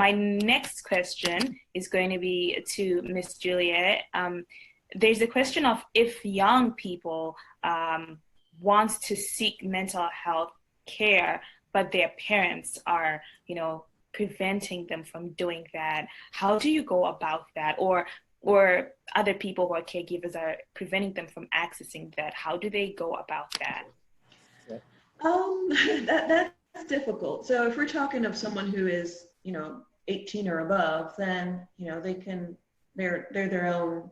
my next question is going to be to Miss Juliet. There's the question of if young people want to seek mental health care, but their parents are, preventing them from doing that. How do you go about that? Or other people who are caregivers are preventing them from accessing that. How do they go about that? That's difficult. So if we're talking of someone who is, 18 or above, then, they're their own,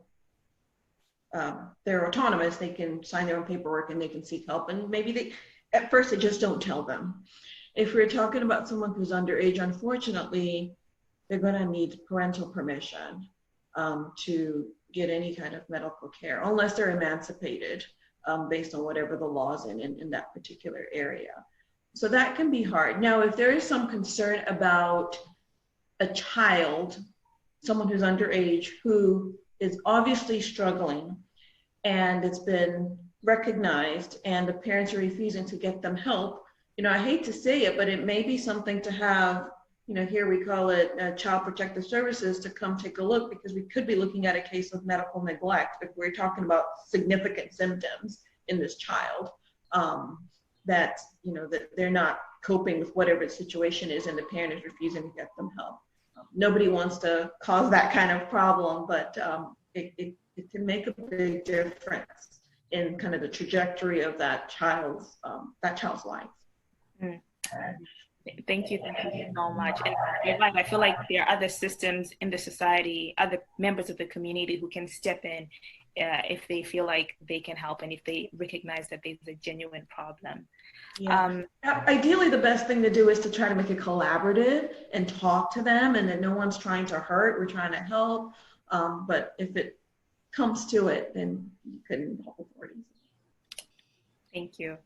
they're autonomous. They can sign their own paperwork and they can seek help. And maybe at first they just don't tell them. If we're talking about someone who's underage, unfortunately, they're going to need parental permission to get any kind of medical care, unless they're emancipated based on whatever the laws in that particular area. So that can be hard. Now, if there is some concern about a child, someone who's underage, who is obviously struggling, and it's been recognized, and the parents are refusing to get them help, I hate to say it, but it may be something to have, here we call it Child Protective Services, to come take a look, because we could be looking at a case of medical neglect if we're talking about significant symptoms in this child, that they're not coping with whatever the situation is, and the parent is refusing to get them help. Nobody wants to cause that kind of problem, but it can make a big difference in kind of the trajectory of that child's life. Mm. Thank you so much. And you're right, I feel like there are other systems in the society, other members of the community who can step in if they feel like they can help and if they recognize that there's a genuine problem. Yeah. Ideally, the best thing to do is to try to make it collaborative and talk to them, and that no one's trying to hurt, we're trying to help. But if it comes to it, then you can help authorities. Thank you.